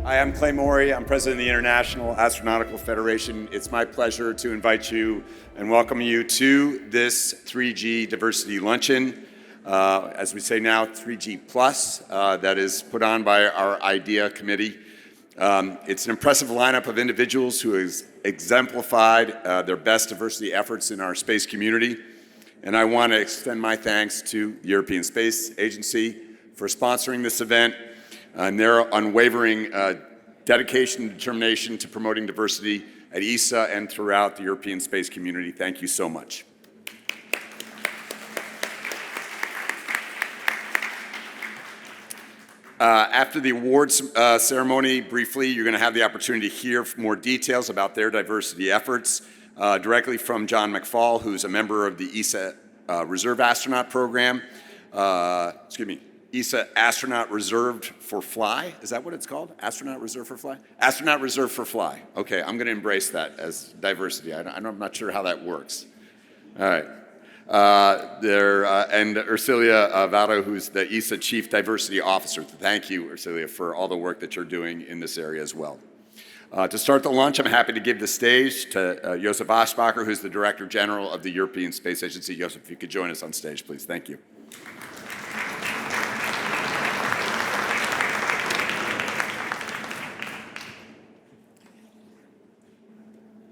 Hi, I'm Clay Maury. I'm president of the International Astronautical Federation. It's my pleasure to invite you and welcome you to this 3G Diversity Luncheon. As we say now, 3G Plus, that is put on by our IDEA committee. It's an impressive lineup of individuals who has exemplified their best diversity efforts in our space community. And I want to extend my thanks to the European Space Agency for sponsoring this event and their unwavering dedication and determination to promoting diversity at ESA and throughout the European space community. Thank you so much. After the awards ceremony, briefly, you're going to have the opportunity to hear more details about their diversity efforts directly from John McFall, who's a member of the ESA Reserve Astronaut Program. ESA Astronaut Reserved for Fly. Is that what it's called? Astronaut Reserve for Fly? Astronaut Reserve for Fly. Okay, I'm going to embrace that as diversity. I'm not sure how that works. All right. And Ursilia Vado, who's the ESA Chief Diversity Officer. Thank you, Ursilia, for all the work that you're doing in this area as well. To start the lunch, I'm happy to give the stage to Josef Aschbacher, who's the Director General of the European Space Agency. Josef, if you could join us on stage, please. Thank you.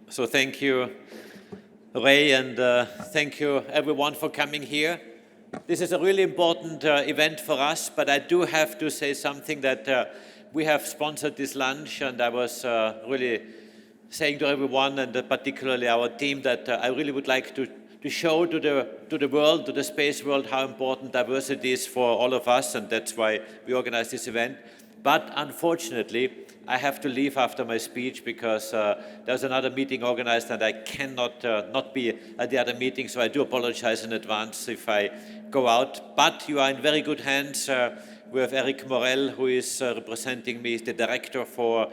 So thank you, Ray, and thank you everyone for coming here. This is a really important event for us, but I do have to say something that we have sponsored this lunch, and I was really saying to everyone, and particularly our team, that I really would like to show to the world, to the space world, how important diversity is for all of us, and that's why we organize this event. But unfortunately, I have to leave after my speech because there's another meeting organized and I cannot not be at the other meeting, so I do apologize in advance if I go out. But you are in very good hands. We have Eric Morel, who is representing me, the Director for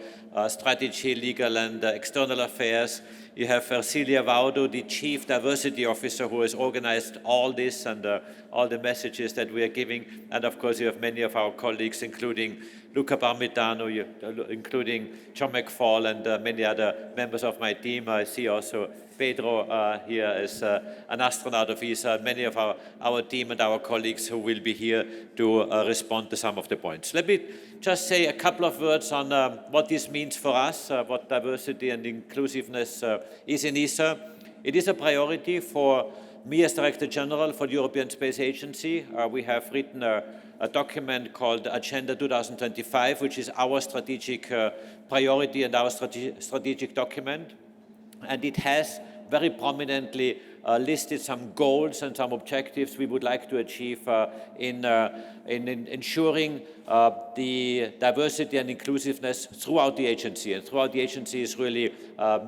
Strategy, Legal and External Affairs. You have Ercilia Vaudo, the Chief Diversity Officer, who has organized all this and all the messages that we are giving. And of course, you have many of our colleagues, including Luca Parmitano, including John McFall, and many other members of my team. I see also Pedro here as an astronaut of ESA, many of our team and our colleagues who will be here to respond to some of the points. Let me just say a couple of words on what this means for us, what diversity and inclusiveness is in ESA. It is a priority for me as Director General for the European Space Agency. We have written a document called Agenda 2025, which is our strategic priority and our strategic document. And it has very prominently listed some goals and some objectives we would like to achieve in ensuring the diversity and inclusiveness throughout the agency. And throughout the agency is really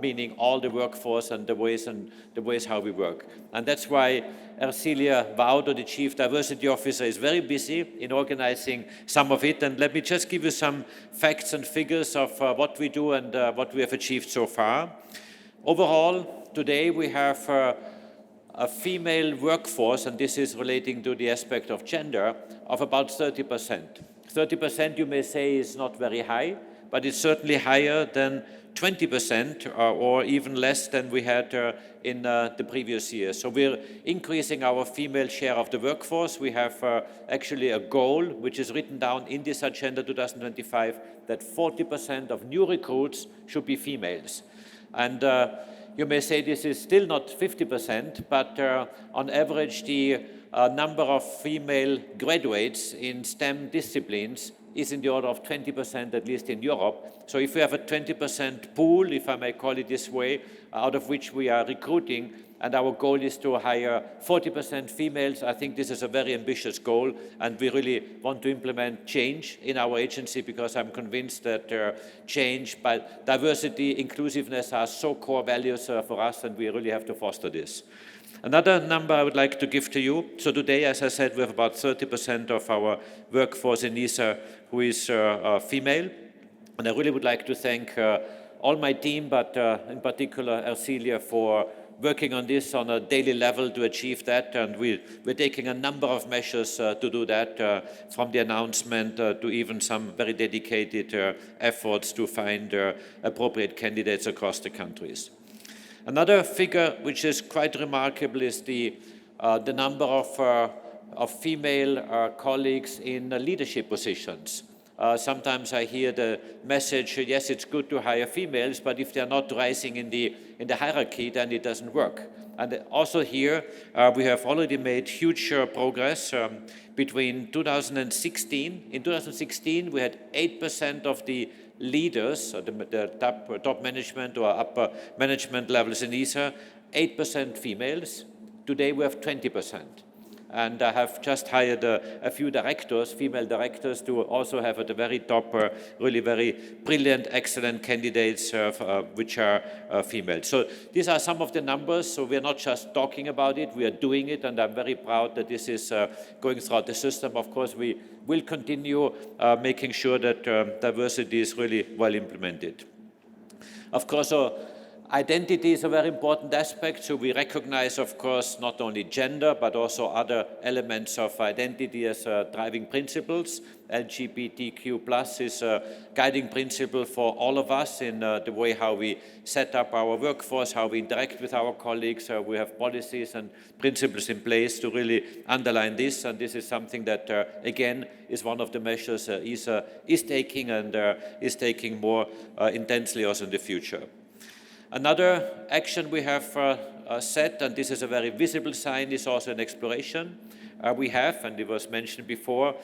meaning all the workforce and the ways how we work. And that's why Ercilia Vaudo, the Chief Diversity Officer, is very busy in organizing some of it. And let me just give you some facts and figures of what we do and what we have achieved so far. Overall, today we have a female workforce, and this is relating to the aspect of gender, of about 30%. 30%, you may say, is not very high, but it's certainly higher than 20% or even less than we had in the previous year. So we're increasing our female share of the workforce. We have actually a goal, which is written down in this Agenda 2025, that 40% of new recruits should be females. And you may say this is still not 50%, but on average, the number of female graduates in STEM disciplines is in the order of 20%, at least in Europe. So if we have a 20% pool, if I may call it this way, out of which we are recruiting, and our goal is to hire 40% females, I think this is a very ambitious goal, and we really want to implement change in our agency because I'm convinced that change, but diversity, inclusiveness are so core values for us, and we really have to foster this. Another number I would like to give to you. So today, as I said, we have about 30% of our workforce in ESA who is female. And I really would like to thank all my team, but in particular Ercilia, for working on this on a daily level to achieve that, and we're taking a number of measures to do that, from the announcement to even some very dedicated efforts to find appropriate candidates across the countries. Another figure which is quite remarkable is the number of female colleagues in leadership positions. Sometimes I hear the message, yes, it's good to hire females, but if they're not rising in the hierarchy, then it doesn't work. And also here, we have already made huge progress between 2016. In 2016, we had 8% of the leaders, the top management or upper management levels in ESA, 8% females. Today, we have 20%. And I have just hired a few directors, female directors, to also have at the very top really very brilliant, excellent candidates which are female. So these are some of the numbers. So we're not just talking about it, we are doing it, and I'm very proud that this is going throughout the system. Of course, we will continue making sure that diversity is really well implemented. Of course, identity is a very important aspect, so we recognize, of course, not only gender, but also other elements of identity as driving principles. LGBTQ+ is a guiding principle for all of us in the way how we set up our workforce, how we interact with our colleagues. We have policies and principles in place to really underline this, and this is something that, again, is one of the measures ESA is taking and is taking more intensely also in the future. Another action we have set, and this is a very visible sign, is also an exploration. We have, and it was mentioned before,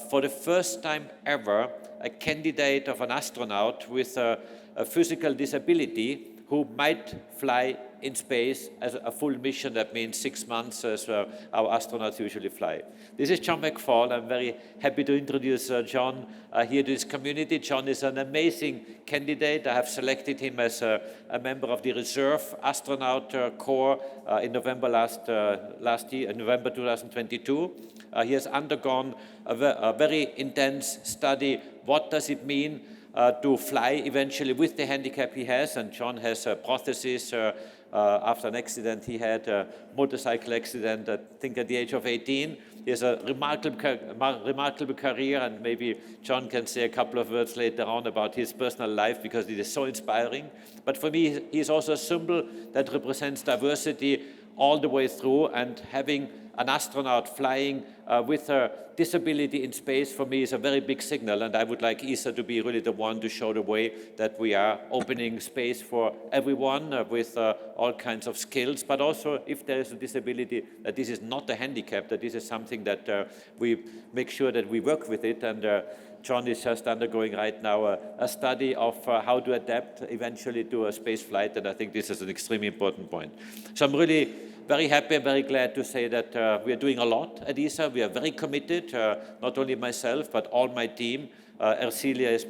for the first time ever, a candidate of an astronaut with a physical disability who might fly in space as a full mission. That means 6 months, as our astronauts usually fly. This is John McFall. I'm very happy to introduce John here to this community. John is an amazing candidate. I have selected him as a member of the Reserve Astronaut Corps in November last year, November 2022. He has undergone a very intense study. What does it mean to fly eventually with the handicap he has? And John has a prosthesis after an accident. He had a motorcycle accident, I think at the age of 18. He has a remarkable career, and maybe John can say a couple of words later on about his personal life, because it is so inspiring. But for me, he is also a symbol that represents diversity all the way through, and having an astronaut flying with a disability in space, for me, is a very big signal, and I would like ESA to be really the one to show the way that we are opening space for everyone with all kinds of skills, but also if there is a disability, that this is not a handicap, that this is something that we make sure that we work with it. And John is just undergoing right now a study of how to adapt eventually to a space flight, and I think this is an extremely important point. So I'm really very happy and very glad to say that we are doing a lot at ESA. We are very committed, not only myself, but all my team. Ercilia is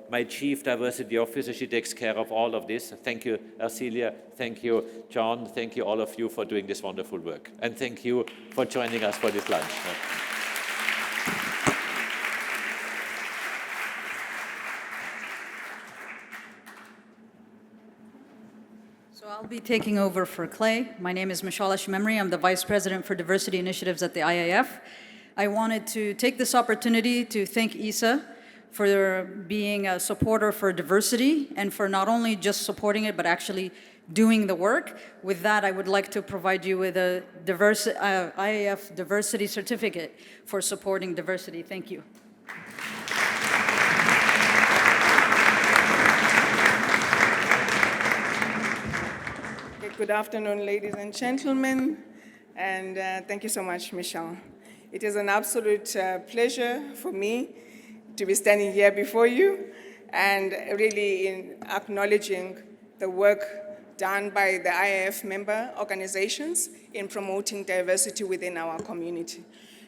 my Chief Diversity Officer. She takes care of all of this. Thank you, Ercilia. Thank you, John. Thank you, all of you, for doing this wonderful work. And thank you for joining us for this lunch. So I'll be taking over for Clay. My name is Mishala Shimemri. I'm the Vice President for Diversity Initiatives at the IAF. I wanted to take this opportunity to thank ESA for being a supporter for diversity and for not only just supporting it, but actually doing the work. With that, I would like to provide you with a IAF diversity certificate for supporting diversity. Thank you. Good afternoon, ladies and gentlemen, and thank you so much, Michelle. It is an absolute pleasure for me to be standing here before you and really in acknowledging the work done by the IAF member organizations in promoting diversity within our community.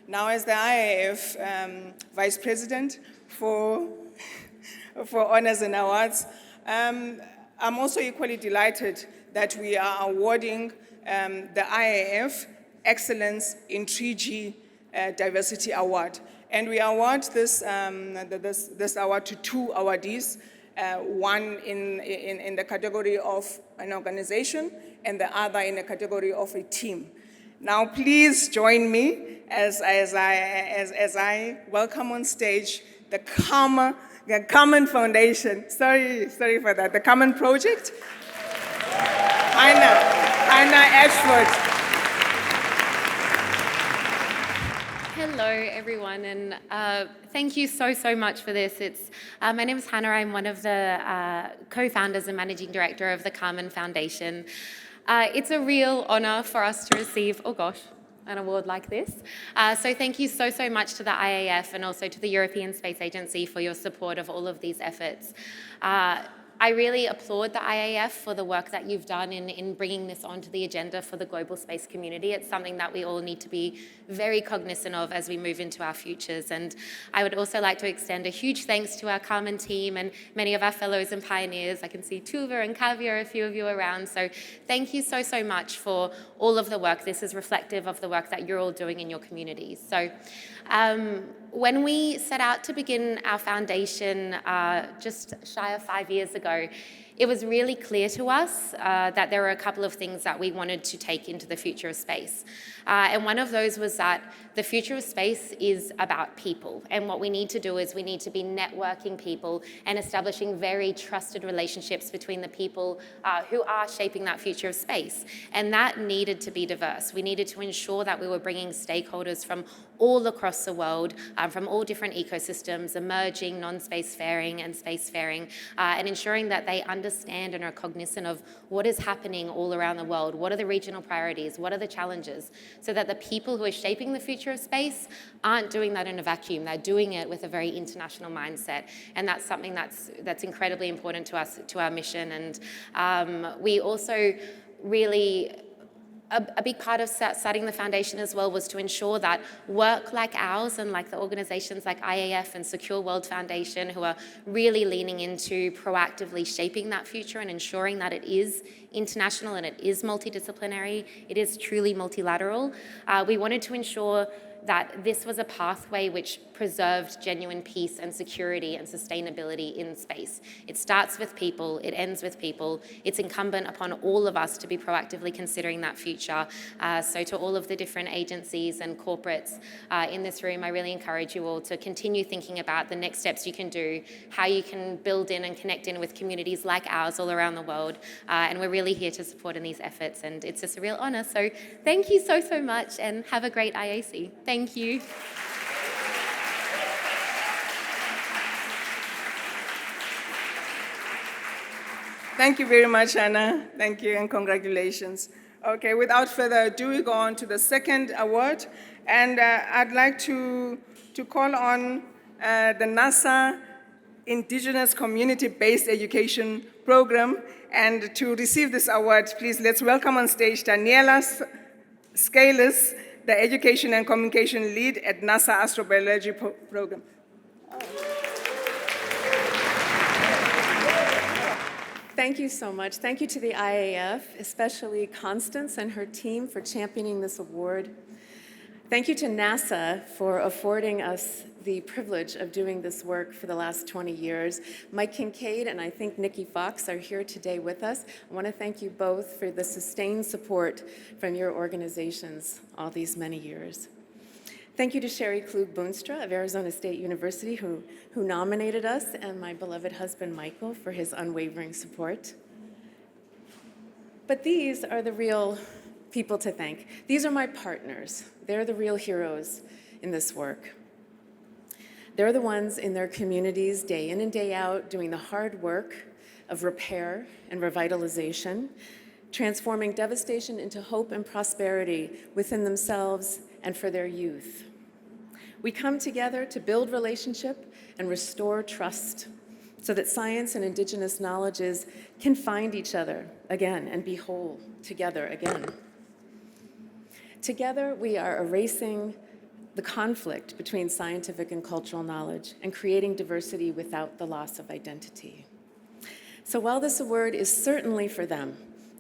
Now, as the IAF Vice President for Honors and Awards, I'm also equally delighted that we are awarding the IAF Excellence in 3G Diversity Award. And we award this award to 2 awardees, one in the category of an organization and the other in the category of a team. Now, please join me as I welcome on stage the Common Foundation. Sorry for that. The Common Project. Anna Ashford. Hello, everyone, and thank you so much for this. My name is Hannah. I'm one of the co-founders and managing director of the Carmen Foundation. It's a real honor for us to receive, an award like this. So thank you so much to the IAF and also to the European Space Agency for your support of all of these efforts. I really applaud the IAF for the work that you've done in bringing this onto the agenda for the global space community. It's something that we all need to be very cognizant of as we move into our futures. And I would also like to extend a huge thanks to our Carmen team and many of our fellows and pioneers. I can see Tuva and Kavya, a few of you around. So thank you so much for all of the work. This is reflective of the work that you're all doing in your communities. So when we set out to begin our foundation just shy of 5 years ago, it was really clear to us that there were a couple of things that we wanted to take into the future of space. And one of those was that the future of space is about people. And what we need to do is we need to be networking people and establishing very trusted relationships between the people who are shaping that future of space. And that needed to be diverse. We needed to ensure that we were bringing stakeholders from all across the world, from all different ecosystems, emerging, non-spacefaring and spacefaring, and ensuring that they understand and are cognizant of what is happening all around the world, what are the regional priorities, what are the challenges, so that the people who are shaping the future of space aren't doing that in a vacuum. They're doing it with a very international mindset, and that's something that's incredibly important to us, to our mission. And we also really, a big part of starting the foundation as well was to ensure that work like ours and like the organizations like IAF and Secure World Foundation, who are really leaning into proactively shaping that future and ensuring that it is international and it is multidisciplinary, it is truly multilateral. We wanted to ensure that this was a pathway which preserved genuine peace and security and sustainability in space. It starts with people, it ends with people. It's incumbent upon all of us to be proactively considering that future. So to all of the different agencies and corporates in this room, I really encourage you all to continue thinking about the next steps you can do, how you can build in and connect in with communities like ours all around the world. And we're really here to support in these efforts, and it's just a real honor. So thank you so much, and have a great IAC. Thank you. Thank you very much, Anna. Thank you and congratulations. Okay, without further ado, we go on to the second award. And I'd like to call on the NASA Indigenous Community-Based Education Program. And to receive this award, please let's welcome on stage Daniela Scales, the Education and Communication Lead at NASA Astrobiology Program. Thank you so much. Thank you to the IAF, especially Constance and her team for championing this award. Thank you to NASA for affording us the privilege of doing this work for the last 20 years. Mike Kincaid and I think Nikki Fox are here today with us. I want to thank you both for the sustained support from your organizations all these many years. Thank you to Sherry Klug-Boonstra of Arizona State University who nominated us, and my beloved husband Michael for his unwavering support. But these are the real people to thank. These are my partners. They're the real heroes in this work. They're the ones in their communities day in and day out doing the hard work of repair and revitalization, transforming devastation into hope and prosperity within themselves and for their youth. We come together to build relationship and restore trust so that science and indigenous knowledges can find each other again and be whole together again. Together, we are erasing the conflict between scientific and cultural knowledge and creating diversity without the loss of identity. So while this award is certainly for them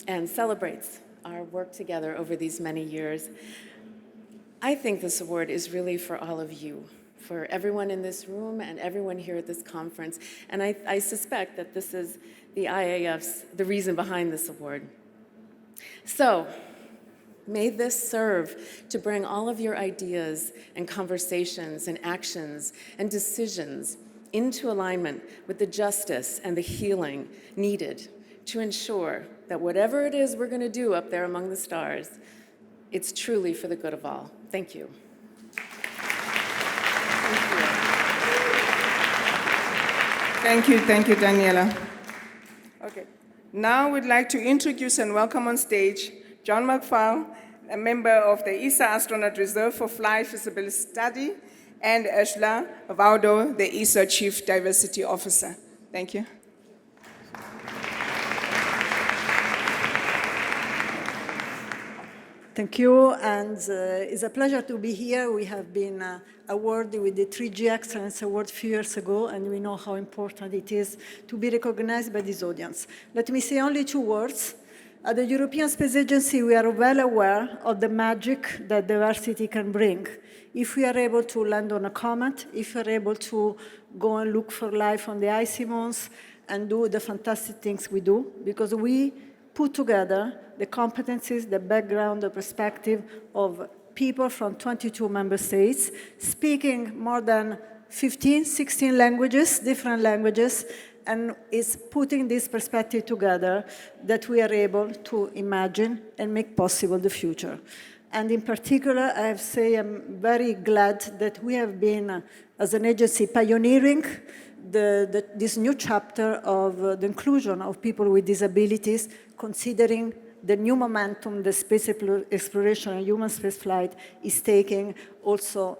and celebrates our work together over these many years, I think this award is really for all of you, for everyone in this room and everyone here at this conference. And I suspect that this is the IAF's, the reason behind this award. So, may this serve to bring all of your ideas and conversations and actions and decisions into alignment with the justice and the healing needed to ensure that whatever it is we're going to do up there among the stars, it's truly for the good of all. Thank you. Thank you, Daniela. Okay, now we'd like to introduce and welcome on stage John McFall, a member of the ESA Astronaut Reserve for Flight Feasibility Study, and Ursula Vaudo, the ESA Chief Diversity Officer. Thank you. Thank you, and it's a pleasure to be here. We have been awarded with the 3G Excellence Award a few years ago, and we know how important it is to be recognized by this audience. Let me say only 2 words. At the European Space Agency, we are well aware of the magic that diversity can bring. If we are able to land on a comet, if we are able to go and look for life on the icy moons, and do the fantastic things we do, because we put together the competencies, the background, the perspective of people from 22 member states, speaking more than 15, 16 languages, different languages, and is putting this perspective together that we are able to imagine and make possible the future. And in particular, I have to say I'm very glad that we have been, as an agency, pioneering this new chapter of the inclusion of people with disabilities, considering the new momentum the space exploration and human spaceflight is taking, also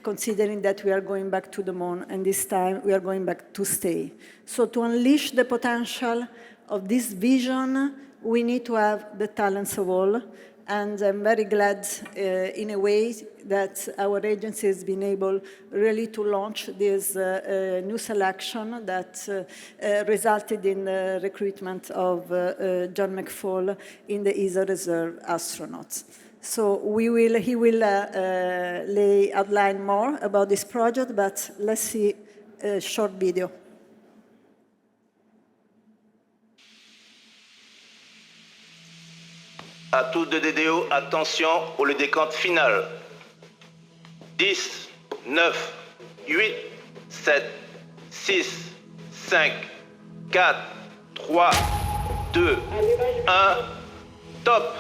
considering that we are going back to the moon, and this time we are going back to stay. So to unleash the potential of this vision, we need to have the talents of all. And I'm very glad, in a way, that our agency has been able really to launch this new selection that resulted in the recruitment of John McFall in the ESA Reserve astronauts. So he will outline more about this project, but let's see a short video. À tous de DDO, attention pour le décompte final. 10, 9, 8, 7, 6, 5, 4, 3, 2, 1, top.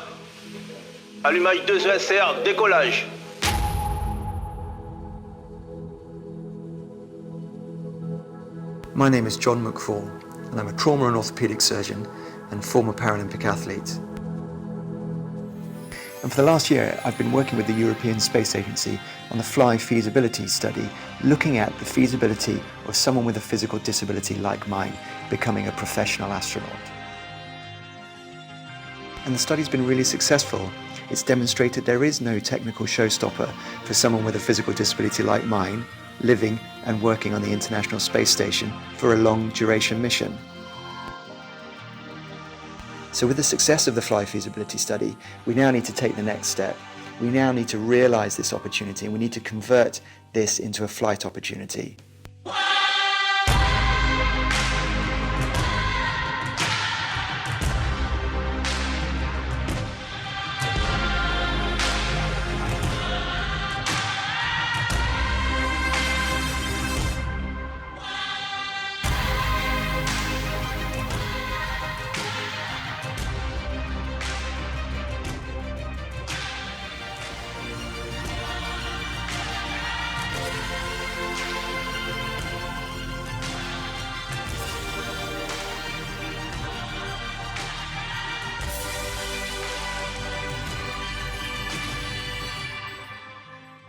Allumage 2 ESR, décollage. My name is John McFall, and I'm a trauma and orthopedic surgeon and former Paralympic athlete. And for the last year, I've been working with the European Space Agency on the FLY feasibility study, looking at the feasibility of someone with a physical disability like mine becoming a professional astronaut. And the study's been really successful. It's demonstrated there is no technical showstopper for someone with a physical disability like mine living and working on the International Space Station for a long duration mission. So with the success of the FLY feasibility study, we now need to take the next step. We now need to realize this opportunity, and we need to convert this into a flight opportunity.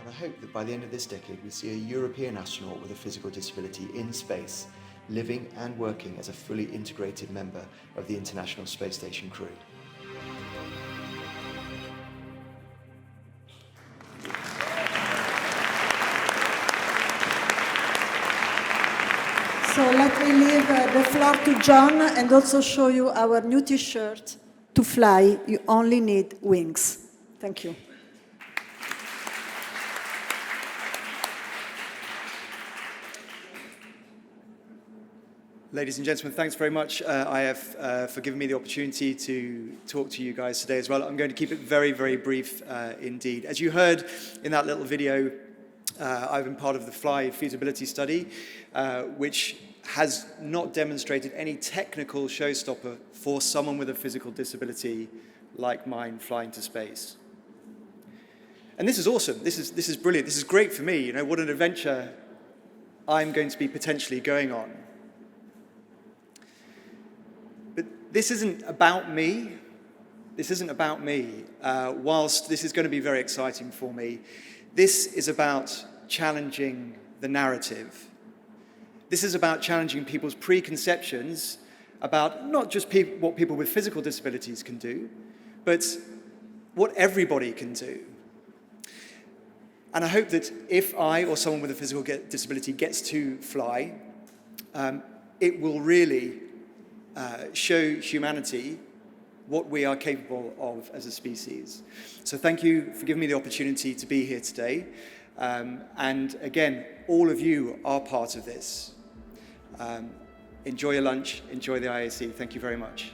I hope that by the end of this decade we see a European astronaut with a physical disability in space, living and working as a fully integrated member of the International Space Station crew. So let me leave the floor to John and also show you our new t-shirt. To fly, you only need wings. Thank you. Ladies and gentlemen, thanks very much, IF, for giving me the opportunity to talk to you guys today as well. I'm going to keep it very, very brief indeed. As you heard in that little video, I've been part of the FLY feasibility study, which has not demonstrated any technical showstopper for someone with a physical disability like mine flying to space. And this is awesome. This is brilliant. This is great for me. You know, what an adventure I'm going to be potentially going on. But this isn't about me. This isn't about me. Whilst this is going to be very exciting for me, this is about challenging the narrative. This is about challenging people's preconceptions about not just what people with physical disabilities can do, but what everybody can do. And I hope that if I or someone with a physical disability gets to fly, it will really show humanity what we are capable of as a species. So thank you for giving me the opportunity to be here today. And again, all of you are part of this. Enjoy your lunch, enjoy the IAC. Thank you very much.